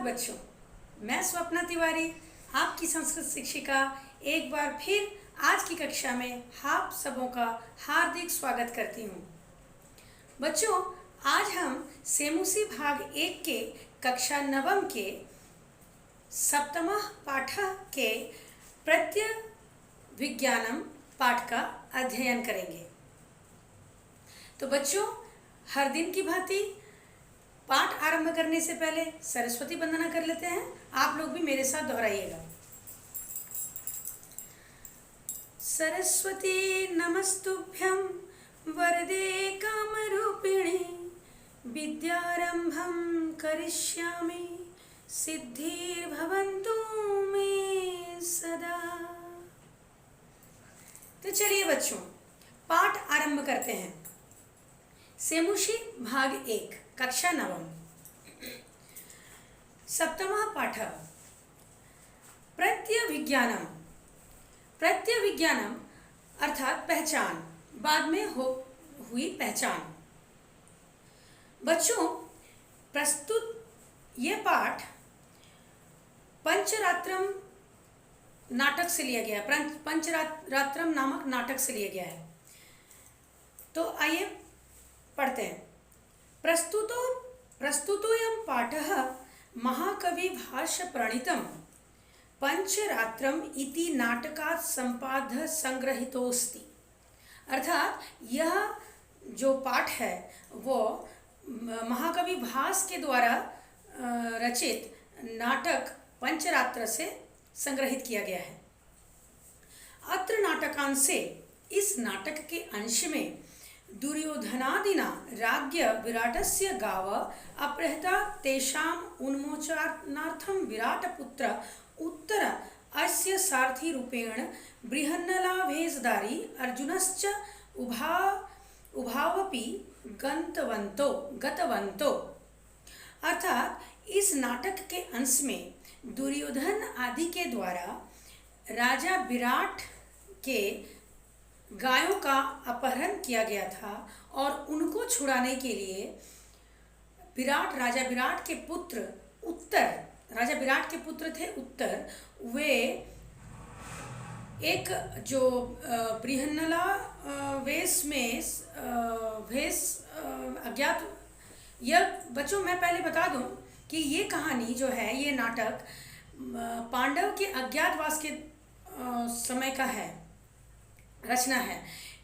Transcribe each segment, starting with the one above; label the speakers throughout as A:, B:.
A: बच्चों, मैं स्वप्ना तिवारी आपकी संस्कृत शिक्षिका एक बार फिर आज की कक्षा में आप सबों का हार्दिक स्वागत करती हूँ। बच्चों, आज हम सेमुसी भाग 1 के कक्षा नवम के सप्तमः पाठ के प्रत्यय विज्ञानम पाठ का अध्ययन करेंगे। तो बच्चों, हर दिन की भांति पाठ आरंभ करने से पहले सरस्वती वंदना कर लेते हैं। आप लोग भी मेरे साथ दोहराइएगा। सरस्वती नमस्तुभ्यं वरदे कामरूपिणे विद्यारंभं करिष्यामि सिद्धिर्भवन्तु मे सदा। तो चलिए बच्चों, पाठ आरंभ करते हैं। सेमुषी भाग 1 कक्षा नवम सप्तमः पाठ प्रत्यय विज्ञानम। प्रत्यय विज्ञानम अर्थात पहचान, बाद में हुई पहचान। बच्चों, प्रस्तुत ये पाठ पंचरात्रम नाटक से लिया गया है। पंचरात्रम नामक नाटक से लिया गया है। तो आइए पढ़ते हैं। प्रस्तुतोऽयं पाठः महाकवि भाष्य प्रणीतम पंचरात्रम इति नाटकात् संपाद्य संग्रहितोस्ति। अर्थात यह जो पाठ है वो महाकवि भास के द्वारा रचित नाटक पंचरात्र से संग्रहित किया गया है। अत्र नाटकांशे, इस नाटक के अंश में दुर्योधनादिना राज्ञ विराटस्य गाव अपहृता तेषाम् उन्मोचनार्थं विराटपुत्र उत्तर अस्य सारथी रूपेण बृहन्नलाभेषधारी अर्जुनश्च उभावपि गतवन्तो। अर्थात इस नाटक के अंश में दुर्योधन आदि के द्वारा राजा विराट के गायों का अपहरण किया गया था और उनको छुड़ाने के लिए राजा विराट के पुत्र उत्तर, राजा विराट के पुत्र थे उत्तर, वे एक जो बृहन्नला वेश अज्ञात। यह बच्चों, मैं पहले बता दूं कि ये कहानी जो है, ये नाटक पांडव के अज्ञातवास के समय का है, रचना है।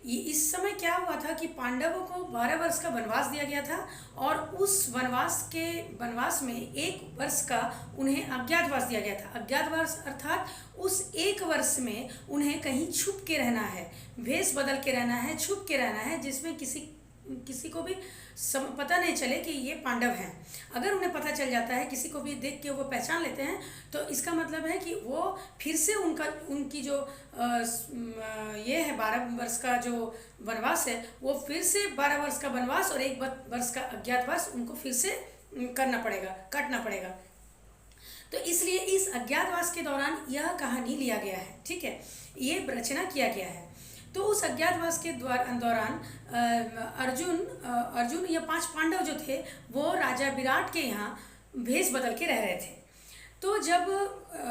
A: इस समय क्या हुआ था कि पांडवों को 12 वर्ष का वनवास दिया गया था और उस वनवास में 1 वर्ष का उन्हें अज्ञातवास दिया गया था। अज्ञातवास अर्थात उस 1 वर्ष में उन्हें कहीं छुप के रहना है, भेष बदल के रहना है, छुप के रहना है, जिसमें किसी को भी पता नहीं चले कि ये पांडव हैं। अगर उन्हें पता चल जाता है, किसी को भी देख के वो पहचान लेते हैं, तो इसका मतलब है कि वो फिर से उनकी जो ये है 12 वर्ष का जो वनवास है, वो फिर से 12 वर्ष का वनवास और 1 वर्ष का अज्ञातवास उनको फिर से काटना पड़ेगा। तो इसलिए इस अज्ञातवास के दौरान यह कहानी लिया गया है। ठीक है, ये रचना किया गया है। तो उस अज्ञातवास के दौरान अर्जुन या 5 पांडव जो थे वो राजा विराट के यहाँ भेष बदल के रह रहे थे। तो जब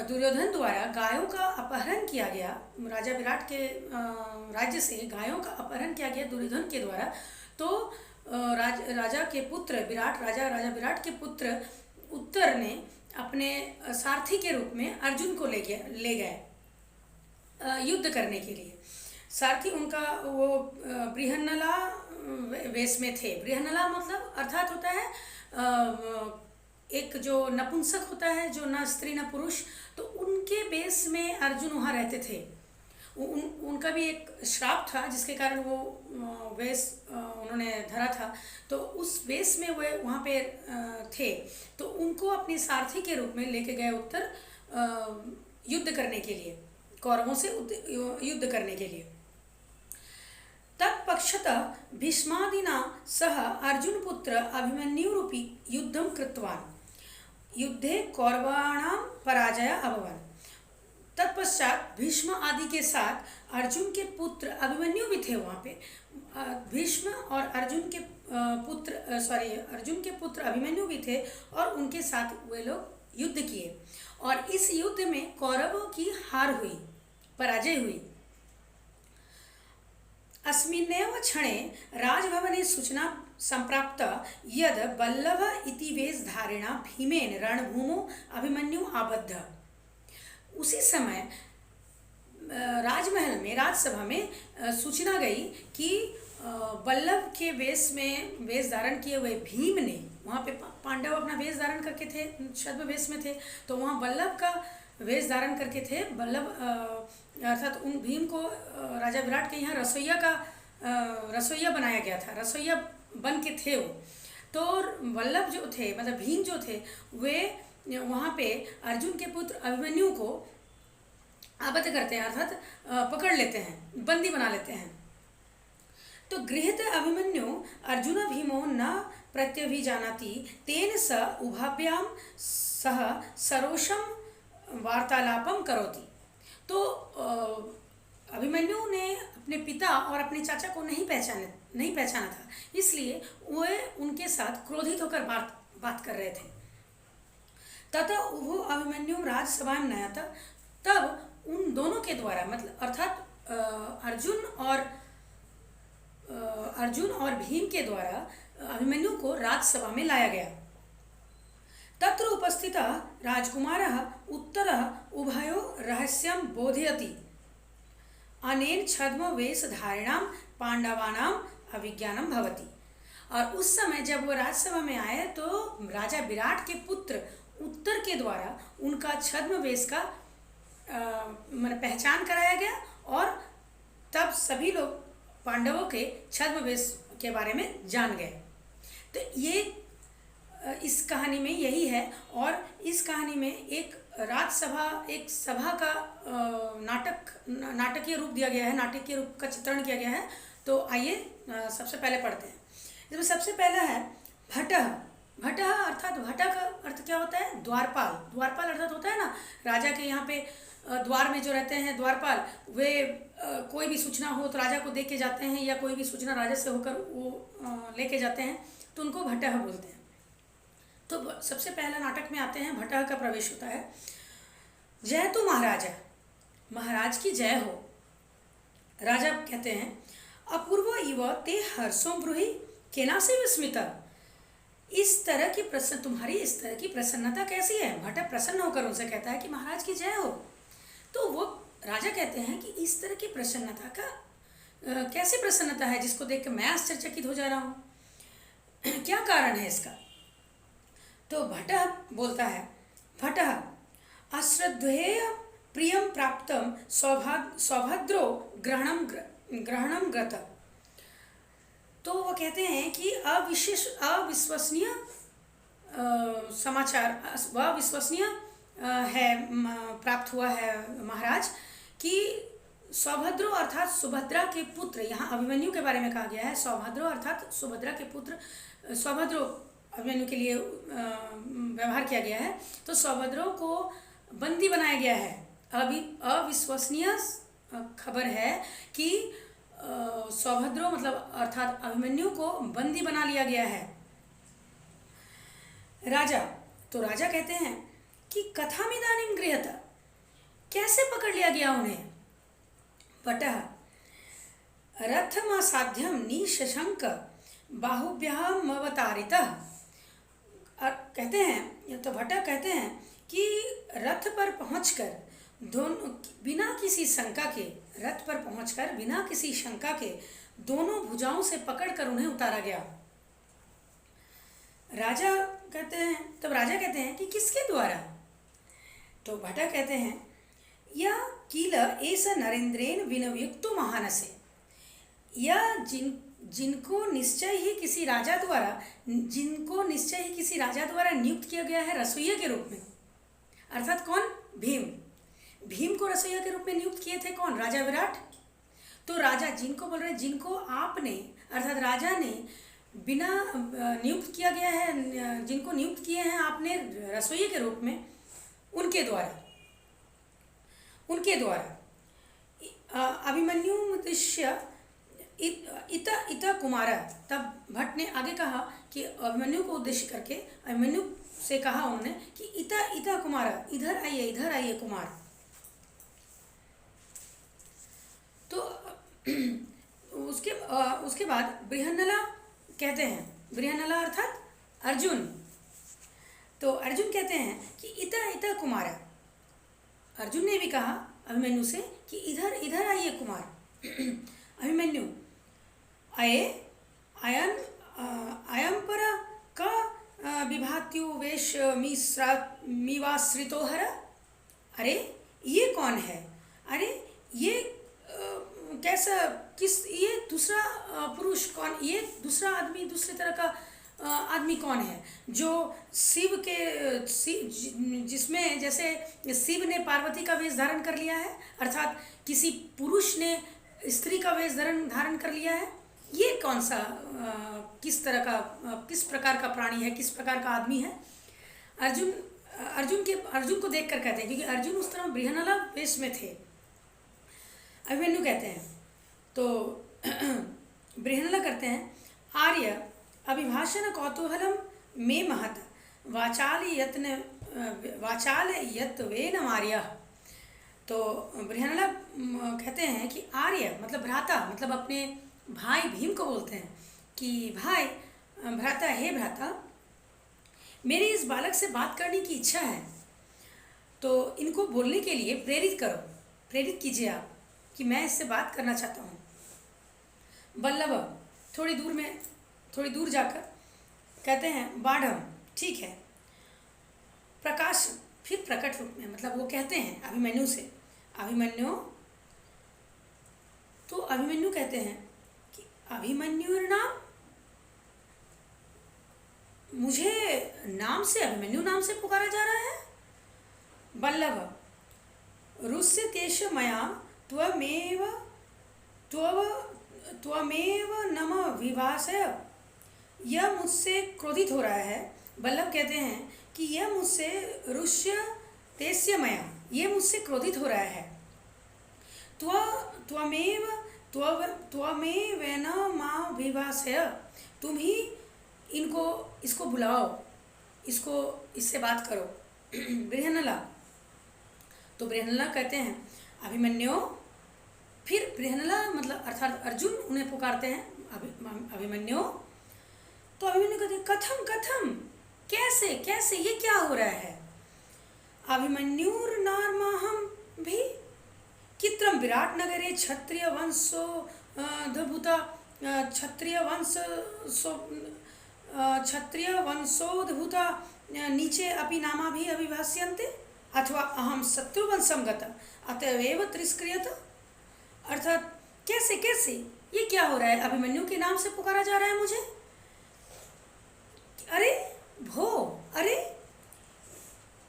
A: दुर्योधन द्वारा गायों का अपहरण किया गया, राजा विराट के राज्य से गायों का अपहरण किया गया दुर्योधन के द्वारा, तो राजा के पुत्र राजा विराट के पुत्र उत्तर ने अपने सारथी के रूप में अर्जुन को ले गए युद्ध करने के लिए। सारथी उनका वो बृहन्नला वेश में थे। बृहन्नला मतलब अर्थात होता है एक जो नपुंसक होता है, जो न स्त्री न पुरुष, तो उनके वेश में अर्जुन वहाँ रहते थे। उनका भी एक श्राप था जिसके कारण वो वेश उन्होंने धरा था। तो उस वेश में वे वहाँ पे थे। तो उनको अपनी सारथी के रूप में लेके गए उत्तर युद्ध करने के लिए, कौरवों से युद्ध करने के लिए। तत्पक्षतः भीष्मादिना सह अर्जुनपुत्र अभिमन्युरूपी युद्धं कृतवान्। युद्धे कौरवाणां पराजय अभवन्। तत्पश्चात भीष्म आदि के साथ अर्जुन के पुत्र अभिमन्यु भी थे वहाँ पे। भीष्म और अर्जुन के पुत्र अभिमन्यु भी थे और उनके साथ वे लोग युद्ध किए और इस युद्ध में कौरवों की हार हुई, पराजय हुई। अस्मिन्नेव क्षणे राजभवने सूचना संप्राप्ता यद् बल्लभ इति वेशधारिणा भीमेन रणभूमौ अभिमन्यु आबद्ध। उसी समय राजमहल में, राजसभा में सूचना गई कि बल्लभ के वेश धारण किए हुए भीम ने, वहाँ पे पांडव अपना वेश धारण करके थे, छद्म वेश में थे, तो वहाँ बल्लभ का वेश धारण करके थे। बल्लभ अर्थात उन भीम को राजा विराट के यहाँ रसोइया बनाया गया था, रसोइया बन के थे वो। तो वल्लभ जो थे, मतलब भीम जो थे, वे वहाँ पे अर्जुन के पुत्र अभिमन्यु को आबद्ध करते हैं, अर्थात पकड़ लेते हैं, बंदी बना लेते हैं। तो गृहीत अभिमन्यु अर्जुन भीमो न प्रत्यभिजानाति तेन स उभाभ्याम सह सरोषम वार्तालापम करोति। तो अभिमन्यु ने अपने पिता और अपने चाचा को नहीं पहचाना था, इसलिए वे उनके साथ क्रोधित होकर बात कर रहे थे। तथा उभो अभिमन्यु राजसभा में नया था, तब उन दोनों के द्वारा, मतलब अर्थात अर्जुन और भीम के द्वारा अभिमन्यु को राजसभा में लाया गया। तत्र उपस्थितः राजकुमारः उत्तरः उभयो रहस्यं बोधयति अनेन छद्म वेशधारिणां पांडवानां अभिज्ञानं भवति। और उस समय जब वो राजसभा में आए तो राजा विराट के पुत्र उत्तर के द्वारा उनका छद्म वेश का पहचान कराया गया और तब सभी लोग पांडवों के छद्म वेश के बारे में जान गए। तो ये इस कहानी में यही है। और इस कहानी में एक सभा का नाटकीय रूप दिया गया है, नाटकीय रूप का चित्रण किया गया है। तो आइए सबसे पहले पढ़ते हैं। इसमें सबसे पहला है भटः। भटः अर्थात भटः का अर्थ क्या होता है? द्वारपाल। द्वारपाल अर्थात होता है ना, राजा के यहाँ पे द्वार में जो रहते हैं द्वारपाल, वे कोई भी सूचना हो तो राजा को दे के जाते हैं, या कोई भी सूचना राजा से होकर वो लेके जाते हैं, तो उनको भटः बोलते हैं। तो सबसे पहला नाटक में आते हैं, भटः का प्रवेश होता है। जय तु महाराजा, महाराज की जय हो। राजा कहते हैं अपूर्व इव ते हर्षों ब्रूहि केनासी विस्मिता। तुम्हारी इस तरह की प्रसन्नता कैसी है? भटः प्रसन्न होकर उनसे कहता है कि महाराज की जय हो। तो वो राजा कहते हैं कि इस तरह की प्रसन्नता का कैसी प्रसन्नता है जिसको देख के मैं आश्चर्यचकित हो जा रहा हूँ, क्या कारण है इसका? तो भटः बोलता है, भटः अश्रद्धेय प्रियम प्राप्तम सौभद्रो ग्रहणम ग्रत। तो वो कहते हैं कि अविश्वसनीय समाचार, अविश्वसनीय है, प्राप्त हुआ है महाराज, कि सौभद्रो अर्थात सुभद्रा के पुत्र, यहाँ अभिमन्यु के बारे में कहा गया है। सौभद्रो अर्थात सुभद्रा के पुत्र, सौभद्रो अभिमन्यु के लिए व्यवहार किया गया है। तो सौभद्रो को बंदी बनाया गया है। अविश्वसनीय खबर है कि सौभद्रो मतलब अर्थात अभिमन्यु को बंदी बना लिया गया है। राजा कहते हैं कि कथामिदानीं गृह्यत, कैसे पकड़ लिया गया उन्हें? भटः रथमासाध्यं निशशंक बाहुभ्याम अवतारितः। कहते हैं, तो भटः कहते हैं कि रथ पर पहुंचकर दोनों बिना किसी शंका के, रथ पर पहुंचकर बिना किसी शंका के दोनों भुजाओं से पकड़कर उन्हें उतारा गया। राजा कहते हैं कि किसके द्वारा? तो भटः कहते हैं या किल एस नरेंद्रेन विनयुक्तो महानसे, या जिनको निश्चय ही किसी राजा द्वारा नियुक्त किया गया है रसोइया के रूप में। अर्थात कौन? भीम को रसोइया के रूप में नियुक्त किए थे कौन? राजा विराट। तो राजा जिनको बोल रहे हैं, जिनको आपने अर्थात राजा ने बिना नियुक्त किया गया है, जिनको नियुक्त किए हैं आपने रसोइये के रूप में, उनके द्वारा अभिमन्यु उद्देश्य इत इत कुमार। तब भट्ट ने आगे कहा कि अभिमन्यु को उद्देश्य करके अभिमन्यु से कहा उन्होंने कि इत इत कुमार, इधर आइए कुमार। तो उसके बाद बृहन्नला कहते हैं, बृहन्नला अर्थात अर्जुन। तो अर्जुन कहते हैं कि इत कुमार। अर्जुन ने भी कहा अभिमन्यु से कि इधर आइए कुमार। अभिमन्यु अयम पर क विभात्यो वेश मीवाश्रितो हर। अरे ये कौन है? अरे ये कैसा, किस, ये दूसरा पुरुष कौन, ये दूसरा आदमी, दूसरे तरह का आदमी कौन है जो शिव के जिसमें जैसे शिव ने पार्वती का वेश धारण कर लिया है, अर्थात किसी पुरुष ने स्त्री का वेश धारण कर लिया है। ये कौन सा किस तरह का, किस प्रकार का प्राणी है, किस प्रकार का आदमी है? अर्जुन को देखकर कहते हैं, क्योंकि अर्जुन उस तरह बृहन्नला वेश में थे। अभिमन्यु कहते हैं तो बृहन्नला करते हैं, आर्य अभिभाषण कौतूहलम मे महत वाचाल यत्वेन मार्य। तो बृहन्नला कहते हैं कि आर्य मतलब भ्राता, मतलब अपने भाई भीम को बोलते हैं कि भाई भ्राता, हे भ्राता, मेरी इस बालक से बात करने की इच्छा है, तो इनको बोलने के लिए प्रेरित करो, प्रेरित कीजिए आप कि मैं इससे बात करना चाहता हूँ। बल्लभ थोड़ी दूर जाकर कहते हैं, बाढ़म, ठीक है। प्रकाश, फिर प्रकट रूप में, मतलब वो कहते हैं अभिमन्यु से, अभिमन्यु, तो अभिमन्यु कहते हैं कि अभिमन्यु नाम, मुझे नाम से, अभिमन्यु नाम से पुकारा जा रहा है। बल्लभ, रुस्य तेष मया त्वमेव नम विभाषय। यह मुझसे क्रोधित हो रहा है। बल्लभ कहते हैं कि यह मुझसे रुष्य तेस्य मया, ये मुझसे क्रोधित हो रहा है। त्वमेव न मां विभाषय, तुम ही इसको बुलाओ, इससे बात करो। बृहन्नला, तो बृहन्नला कहते हैं अभिमन्यु, फिर बृहन्नला मतलब अर्थात अर्जुन उन्हें पुकारते हैं अभिमन्यु। तो अभिमन्यु कहते हैं, कथम, कैसे ये क्या हो रहा है? अभिमन्युर्नार्महं भी कित्रम विराट नगरे क्षत्रिय वंशोद्भूता नीचे अपि नामा भी अभिभाष्यन्ते अथवा अहम शत्रुवंशम गता अतएव तिरस्क्रियत। अर्थात कैसे ये क्या हो रहा है? अभिमन्यु के नाम से पुकारा जा रहा है मुझे। अरे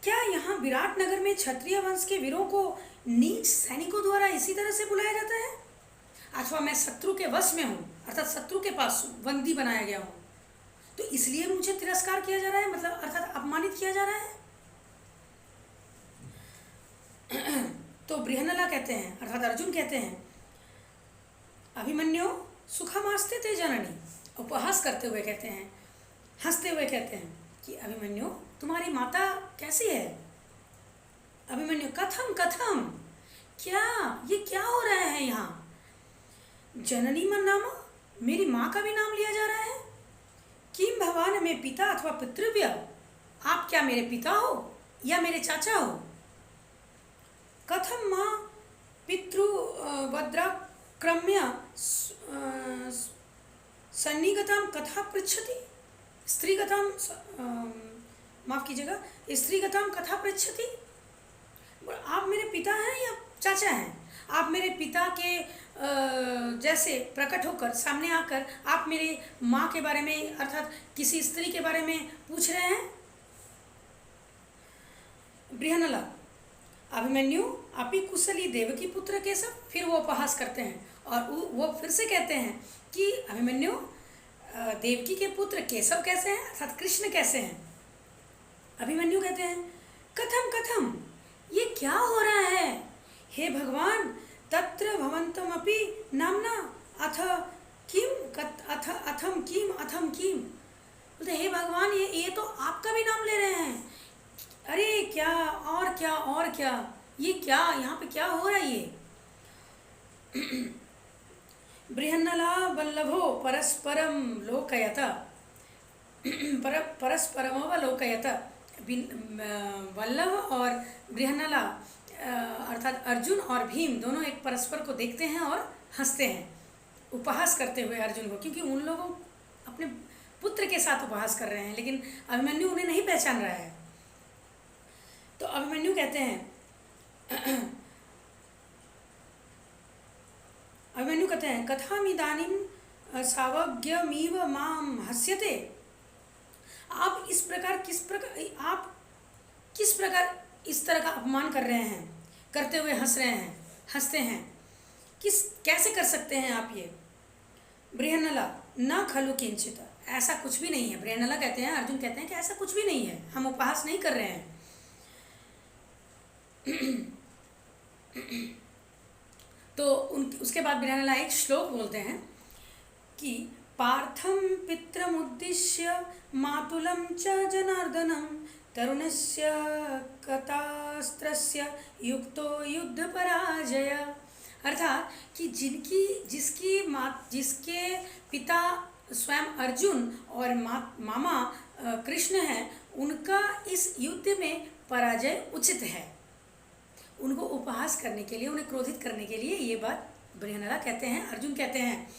A: क्या यहाँ विराट नगर में क्षत्रिय वंश के वीरों को नीच सैनिकों द्वारा इसी तरह से बुलाया जाता है? अथवा मैं शत्रु के वश में हूँ, अर्थात शत्रु के पास हूँ, बंदी बनाया गया हूँ, तो इसलिए मुझे तिरस्कार किया जा रहा है, मतलब अर्थात अपमानित किया जा रहा है। तो बृहन्नला कहते हैं, अर्थात अर्जुन कहते हैं, अभिमन्यु सुखमास्ते ते जननी, उपहास करते हुए कहते हैं, हंसते हुए कहते हैं कि अभिमन्यु, तुम्हारी माता कैसी है? अभिमन्यु, कथम, ये क्या हो रहा है यहाँ? जननी मन नाम, मेरी माँ का भी नाम लिया जा रहा है। किम भवान में पिता अथवा पितृव्य, आप क्या मेरे पिता हो या मेरे चाचा हो? कथम माँ पितृवद्राक्रम्य सन्निगताम कथा पृच्छति, स्त्रीगताम, माफ कीजिएगा, स्त्रीगताम कथा पृच्छति। आप मेरे पिता हैं या चाचा हैं? आप मेरे पिता के जैसे प्रकट होकर सामने आकर आप मेरे माँ के बारे में, अर्थात किसी स्त्री के बारे में पूछ रहे हैं। बृहन्नला, अभिमन्यु अपि कुशली देवकी पुत्र केशव, फिर वो उपहास करते हैं और वो फिर से कहते हैं कि अभिमन्यु, देवकी के पुत्र केशव कैसे हैं, अर्थात कृष्ण कैसे हैं? अभिमन्यु कहते हैं, कथम, ये क्या हो रहा है? हे भगवान, तत्र भवन्तमपि नाम्ना अथ किम अथम किम अथम किम, बोलते हे भगवान ये तो आपका भी नाम ले रहे हैं। अरे क्या और क्या और क्या, ये क्या यहाँ पे क्या हो रहा है ये। बृहन्नला वल्लभो परस्परम लोकयत, परस्परमवलोकयत। वल्लभ और बृहन्नला अर्थात अर्जुन और भीम दोनों एक परस्पर को देखते हैं और हंसते हैं, उपहास करते हुए अर्जुन को, क्योंकि उन लोगों अपने पुत्र के साथ उपहास कर रहे हैं, लेकिन अभिमन्यु उन्हें नहीं पहचान रहा है। तो अभिमन्यु कहते हैं कथामिदानीं सावज्ञमीव माम हस्यते। आप किस प्रकार इस तरह का अपमान कर रहे हैं, करते हुए हंस रहे हैं, हंसते हैं, कैसे कर सकते हैं आप ये। बृहन्नला न खलु किंचित, ऐसा कुछ भी नहीं है। बृहन्नला कहते हैं, अर्जुन कहते हैं कि ऐसा कुछ भी नहीं है, हम उपहास नहीं कर रहे हैं। तो उसके बाद बृहन्नला एक श्लोक बोलते हैं कि पार्थम पित्रमुद्दिश्य मातुलम च जनार्दनम तरुणस्य कथास्त्रस्य युक्तो युद्ध पराजय। अर्थात कि जिसके पिता स्वयं अर्जुन और मामा कृष्ण हैं, उनका इस युद्ध में पराजय उचित है। उनको उपहास करने के लिए, उन्हें क्रोधित करने के लिए ये बात बृहन्नला कहते हैं, अर्जुन कहते हैं।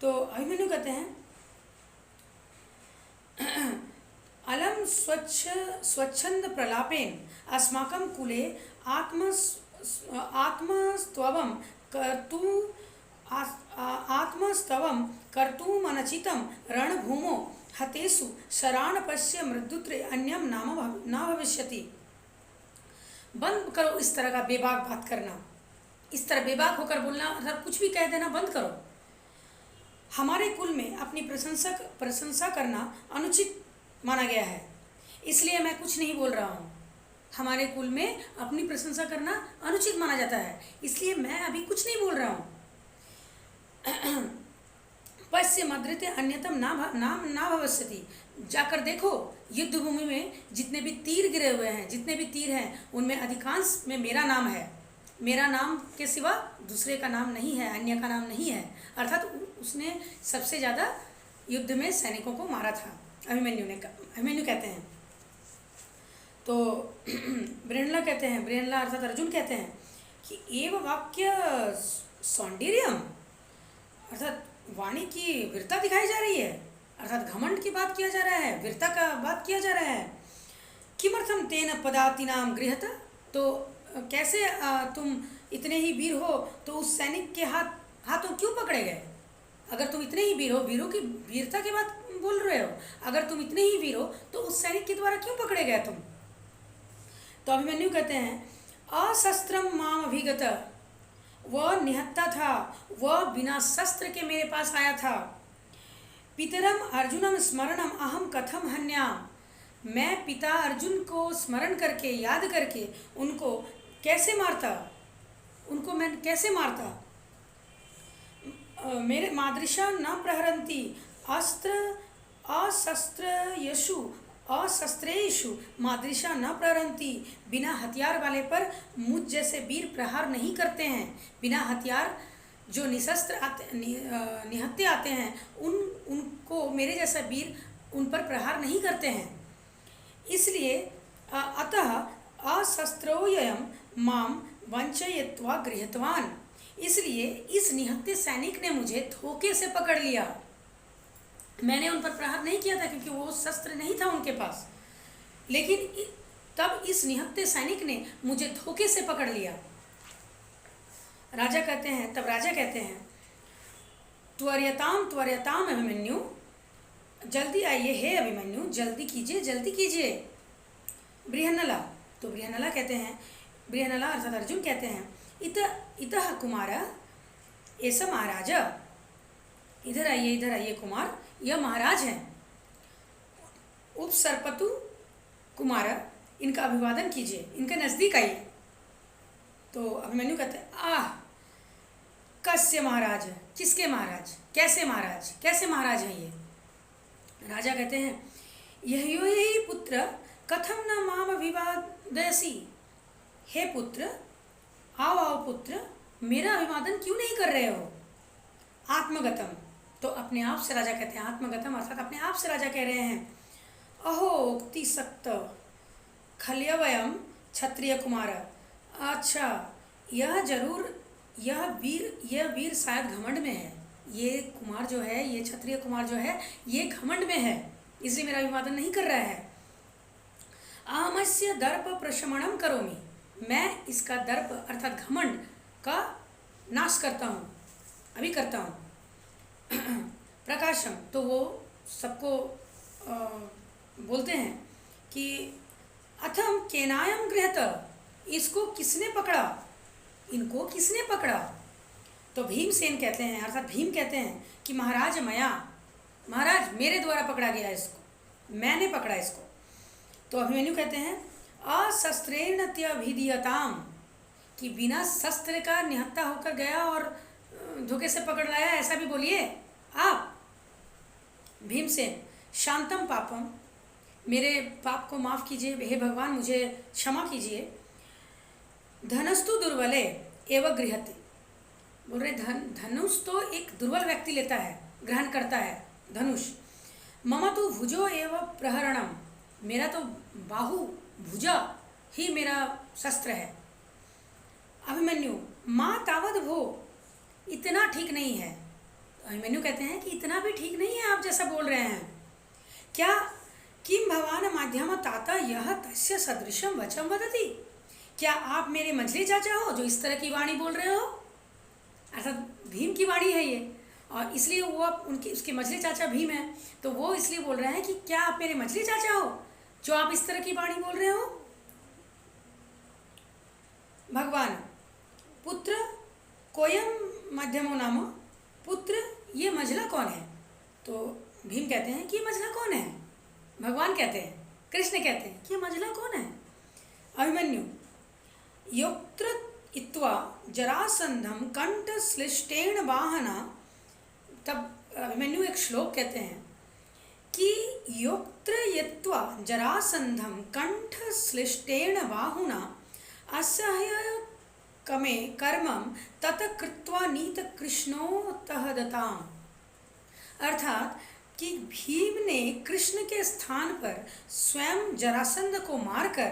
A: तो अभिमन्यु कहते हैं अलम स्वच्छंद प्रलापेन अस्माकं कुले आत्मस्तवं कर्तुमनचितं रणभूमो हतेषु शराणपस्य मृत्युत्रे अन्यम नाम न भविष्यति। बंद करो इस तरह का बेबाक बात करना, इस तरह बेबाक होकर बोलना, अर्थात कुछ भी कह देना बंद करो। हमारे कुल में अपनी प्रशंसा करना अनुचित माना गया है, इसलिए मैं कुछ नहीं बोल रहा हूँ। हमारे कुल में अपनी प्रशंसा करना अनुचित माना जाता है, इसलिए मैं अभी कुछ नहीं बोल रहा हूँ। पश्य मद्रिते अन्यतम ना भविष्यति। जाकर देखो युद्ध भूमि में जितने भी तीर गिरे हुए हैं, जितने भी तीर हैं, उनमें अधिकांश में मेरा नाम है। मेरा नाम के सिवा दूसरे का नाम नहीं है, अन्य का नाम नहीं है। अर्थात उसने सबसे ज़्यादा युद्ध में सैनिकों को मारा था, अभिमन्यु कहते हैं। तो बृहन्नला कहते हैं, बृहन्नला अर्थात अर्जुन कहते हैं कि एव वाक्य सौंदर्यम, अर्थात वाणी की वीरता दिखाई जा रही है, अर्थात घमंड की बात किया जा रहा है, वीरता का बात किया जा रहा है। किमर्थम तेन पदातिनाम गृहत, तो कैसे तुम इतने ही वीर हो तो उस सैनिक के हाथों क्यों पकड़े गए? अगर तुम इतने ही वीर हो, वीरों की वीरता की बात बोल रहे हो, अगर तुम इतने ही वीर हो तो उस सैनिक के द्वारा क्यों पकड़े गए तुम? तो अभिमन्यु कहते हैं अशस्त्रम माम अभिगत, वह निहत्ता था, वह बिना शस्त्र के मेरे पास आया था। पितरम अर्जुनम स्मरणम अहम कथम हन्याम, मैं पिता अर्जुन को स्मरण करके, याद करके उनको कैसे मारता, उनको मैं कैसे मारता। मेरे मादृशा न प्रहरन्ति अशस्त्रेषु मादृशा न प्रहरन्ति, बिना हथियार वाले पर मुझ जैसे वीर प्रहार नहीं करते हैं। बिना हथियार जो निहत्ते आते हैं उनको मेरे जैसा वीर उन पर प्रहार नहीं करते हैं। इसलिए अतः अशस्त्रोऽयं माम वंचयित्वा गृहीतवान्, इसलिए इस निहत्ते सैनिक ने मुझे धोखे से पकड़ लिया। मैंने उन पर प्रहार नहीं किया था क्योंकि वो शस्त्र नहीं था उनके पास, लेकिन तब इस निहत्ते सैनिक ने मुझे धोखे से पकड़ लिया। राजा कहते हैं त्वर्यताम त्वर्यताम अभिमन्यु, जल्दी आइए हे अभिमन्यु, जल्दी कीजिए, जल्दी कीजिए। बृहन्नला, तो बृहन्नला कहते हैं, बृहन्नला अर्थात अर्जुन कहते हैं इतः कुमार ऐसा महाराज, इधर आइए कुमार, यह महाराज हैं। उपसर्पतु कुमार, इनका अभिवादन कीजिए, इनके नज़दीक आइए। तो अभिमन्यु कहते हैं कस्य महाराज, किसके महाराज, कैसे महाराज, कैसे महाराज हैं ये? राजा कहते हैं यही यही पुत्र कथम न माम अभिवादयसि। हे पुत्र, आओ आओ पुत्र, मेरा अभिवादन क्यों नहीं कर रहे हो? आत्मगतम, तो अपने आप से राजा कहते हैं, आत्मगतम अर्थात अपने आप से राजा कह रहे हैं, अहो उक्ति सक्त खल्यवयम क्षत्रिय कुमार। अच्छा, यह जरूर, यह वीर शायद घमंड में है। ये कुमार जो है, ये क्षत्रिय कुमार जो है, ये घमंड में है, इसलिए मेरा अभिवादन नहीं कर रहा है। अहमस्य दर्प प्रशमनम करोमि, मैं इसका दर्प अर्थात घमंड का नाश करता हूँ, अभी करता हूँ। प्रकाशम, तो वो सबको बोलते हैं कि अथम केनायम गृहत, इसको किसने पकड़ा, इनको किसने पकड़ा? तो भीमसेन कहते हैं, अर्थात भीम कहते हैं कि महाराज मया, महाराज मेरे द्वारा पकड़ा गया इसको, मैंने पकड़ा इसको। तो अभिमन्यु कहते हैं अशस्त्रेण त्यभिधीयताम, कि बिना शस्त्र का निहत्था होकर गया और धोखे से पकड़ लाया, ऐसा भी बोलिए आप। भीमसेन शांतम पापम, मेरे पाप को माफ़ कीजिए, हे भगवान मुझे क्षमा कीजिए। धनस्तु दुर्बले एवं गृहते, बोल रहे धनुष तो एक दुर्बल व्यक्ति लेता है, ग्रहण करता है धनुष। मम तो भुजो एवं प्रहरणम, मेरा तो बाहु भुजा ही मेरा शस्त्र है। अभिमन्यु माँ तावद भो, इतना ठीक नहीं है। अभिमन्यु कहते हैं कि इतना भी ठीक नहीं है आप जैसा बोल रहे हैं। क्या किम भवान माध्यम ताता यह तस्य सदृशम वचम वदति, क्या आप मेरे मंझली चाचा हो जो इस तरह की वाणी बोल रहे हो? अर्थात भीम की वाणी है ये, और इसलिए वो उनके उसके मंझली चाचा भीम है, तो वो इसलिए बोल रहे हैं कि क्या आप मेरे मंझली चाचा हो जो आप इस तरह की वाणी बोल रहे हो? भगवान पुत्र कोयम मध्यमो नाम, पुत्र ये मझला कौन है? तो भीम कहते हैं कि ये मझला कौन है? भगवान कहते हैं, कृष्ण कहते हैं कि ये मझला कौन है? अभिमन्यु योक्त्र इत्वा जरासंधम कंठ श्लिष्टेण वाहना, तब अभिमन्यु एक श्लोक कहते हैं कि योक्त्र यत्वा जरासंधम कंठ श्लिष्टेण बाहुना असह्य कमे कर्मम तत कृत्वा नीत कृष्णो तहदताम, अर्थात कि भीम ने कृष्ण के स्थान पर स्वयं जरासंध को मारकर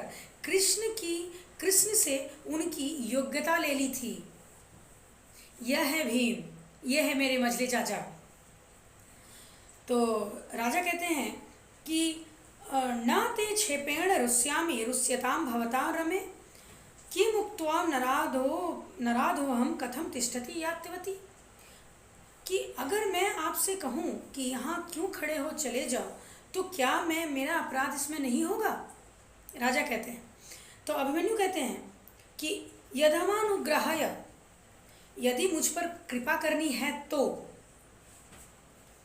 A: कृष्ण से उनकी योग्यता ले ली थी। यह है भीम, यह है मेरे मझली चाचा। तो राजा कहते हैं कि न ते क्षेपेण रुष्यामि रुष्यताम भवता रमे, किम उक्त्वा नराधो हम कथम तिष्ठति यात्यवती, कि अगर मैं आपसे कहूँ कि यहाँ क्यों खड़े हो, चले जाओ, तो क्या मेरा अपराध इसमें नहीं होगा? राजा कहते हैं। तो अभिमन्यु कहते हैं कि यदमानुग्रहाय, यदि मुझ पर कृपा करनी है तो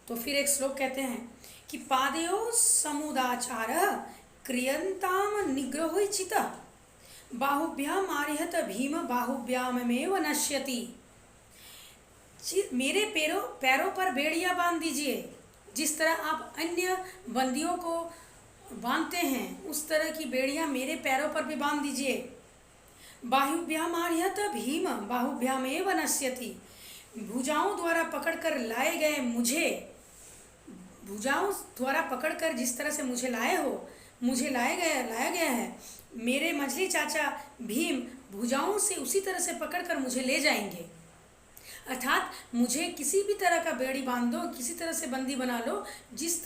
A: फिर एक श्लोक कहते हैं कि पादयो समुदाचार क्रियंताम निग्रहोचित बाहुभ्याम आर्हत भीम बाहुभ्यामेव नश्यति, मेरे पैरों पर बेड़ियां बांध दीजिए, जिस तरह आप अन्य बंदियों को बांधते हैं उस तरह की बेड़ियां मेरे पैरों पर भी बांध दीजिए। बाहुभ्याम आर्हत भीम बाहुभ्यामेव नश्यति, भुजाओं द्वारा पकड़कर लाए गए मुझे, भुजाओं द्वारा पकड़कर जिस तरह से मुझे लाए हो, मुझे लाया गया है, मेरे मझली चाचा भीम भुजाओं से उसी तरह से पकड़कर मुझे ले जाएंगे। अर्थात मुझे किसी भी तरह का बेड़ी बांध दो, किसी तरह से बंदी बना लो, जिस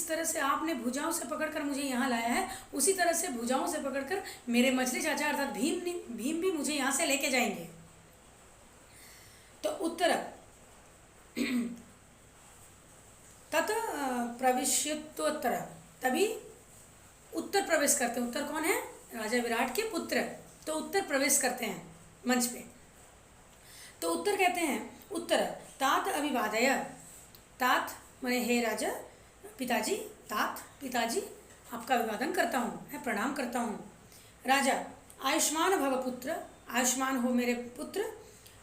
A: तरह से आपने भुजाओं से पकड़कर मुझे यहाँ लाया है, उसी तरह से भुजाओं से पकड़कर मेरे मछली चाचा अर्थात भीम भी मुझे यहाँ से लेके जाएंगे। तो उत्तर तत प्रविश्योत्तर, तभी उत्तर प्रवेश करते हैं। उत्तर कौन है? राजा विराट के पुत्र। तो उत्तर प्रवेश करते हैं मंच पे। तो उत्तर कहते हैं, उत्तर तात अभिवादय, तात माने हे राजा, पिताजी, तात पिताजी आपका अभिवादन करता हूँ, मैं प्रणाम करता हूँ। राजा आयुष्मान भव पुत्र, आयुष्मान हो मेरे पुत्र।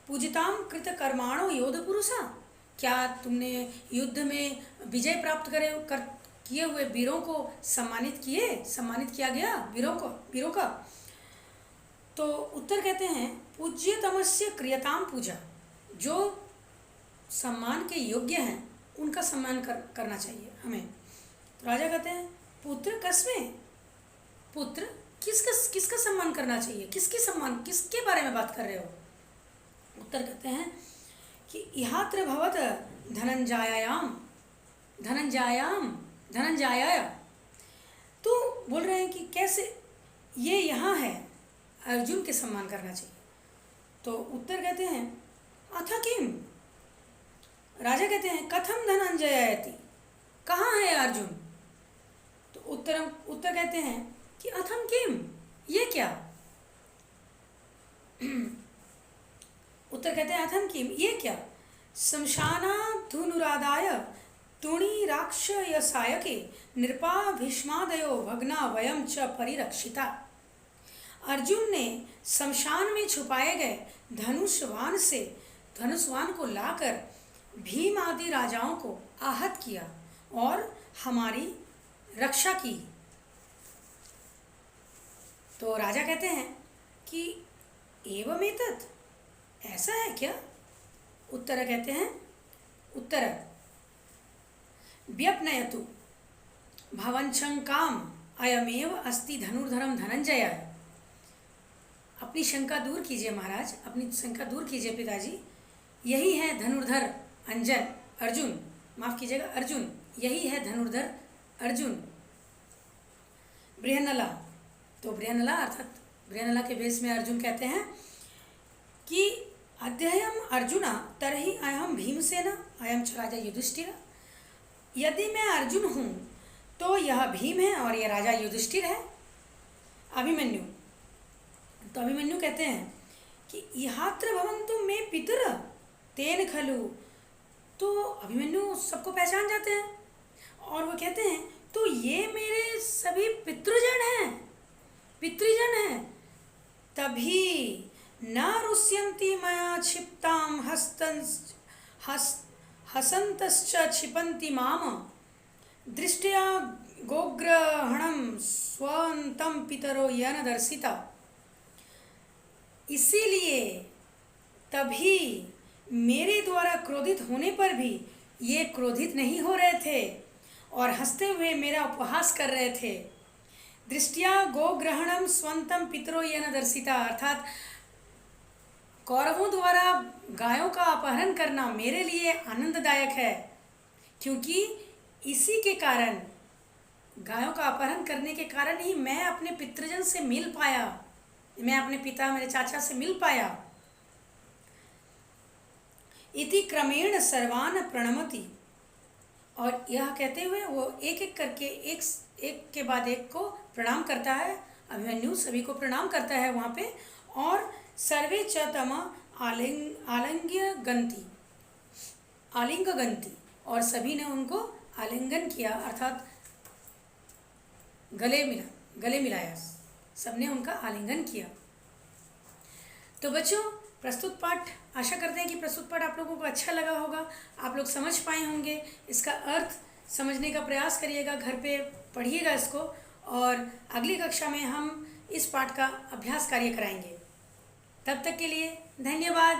A: पूजिताम कृत कर्माणो योध पुरुषा, क्या तुमने युद्ध में विजय प्राप्त किए हुए वीरों को सम्मानित किया गया वीरों का? तो उत्तर कहते हैं पूज्यतमस्य क्रियताम पूजा, जो सम्मान के योग्य हैं उनका सम्मान करना चाहिए हमें। तो राजा कहते हैं पुत्र कस्में, पुत्र किसका सम्मान करना चाहिए, किसके बारे में बात कर रहे हो? उत्तर कहते हैं कि इहात्र भवत धनंजयाय। तो बोल रहे हैं कि कैसे ये यहाँ है, अर्जुन के सम्मान करना चाहिए। तो उत्तर कहते हैं अथ किम, राजा कहते हैं कथम धनंजयति, कहाँ है अर्जुन? तो उत्तर कहते हैं कि अथम किम, ये क्या? उत्तर कहते हैं अथम किम, ये क्या? शमशानाधुनुरादाय तुणी राक्षयसायके नृपा भीष्मादयो भग्ना वयम च परिरक्षिता। अर्जुन ने शमशान में छुपाए गए धनुष्वान को लाकर भीम आदि राजाओं को आहत किया और हमारी रक्षा की। तो राजा कहते हैं कि एवमेतत्, ऐसा है क्या? उत्तर कहते हैं उत्तर व्यपनयतु भवंशंकाम अयमेव अस्ति धनुर्धरम धनंजय। अपनी शंका दूर कीजिए महाराज, अपनी शंका दूर कीजिए पिताजी, यही है धनुर्धर अर्जुन, माफ कीजिएगा अर्जुन, यही है धनुर्धर अर्जुन। बृहन्नला, तो बृहन्नला अर्थात बृहन्नला के भेष में अर्जुन कहते हैं कि अध्ययम अर्जुना तरहि अयम भीमसेन अयम च राजा युधिष्ठिर। यदि मैं अर्जुन हूँ तो यह भीम है और यह राजा युधिष्ठिर है। अभिमन्यु, तो अभिमन्यु कहते हैं कि यहात्र भवन्तु मे पितर तेन खलु। तो अभिमन्यु सबको पहचान जाते हैं और वो कहते हैं तो ये मेरे सभी पितृजन हैं, तभी न रुष्यन्ति मया क्षिप्ताम हसन्तश्च क्षिपन्ति माम दृष्ट्या गोग्रहणं स्वन्तं पितरो येन दर्शिता। इसीलिए तभी मेरे द्वारा क्रोधित होने पर भी ये क्रोधित नहीं हो रहे थे और हंसते हुए मेरा उपहास कर रहे थे। दृष्टिया गोग्रहणम स्वंतम पितरो येन दर्शिता, अर्थात कौरवों द्वारा गायों का अपहरण करना मेरे लिए आनंददायक है, क्योंकि इसी के कारण, गायों का अपहरण करने के कारण ही मैं अपने पितृजन से मिल पाया, मैं अपने पिता मेरे चाचा से मिल पाया। इति क्रमेण सर्वान प्रणमति, और यह कहते हुए वो एक एक करके एक के बाद एक को प्रणाम करता है। अभिमन्यु सभी को प्रणाम करता है वहाँ पे, और सर्वे च तम आलिंग गंती, और सभी ने उनको आलिंगन किया, अर्थात गले मिलाया, सबने उनका आलिंगन किया। तो बच्चों, प्रस्तुत पाठ, आशा करते हैं कि प्रस्तुत पाठ आप लोगों को अच्छा लगा होगा, आप लोग समझ पाए होंगे। इसका अर्थ समझने का प्रयास करिएगा, घर पे पढ़िएगा इसको, और अगली कक्षा में हम इस पाठ का अभ्यास कार्य कराएंगे। तब तक के लिए धन्यवाद।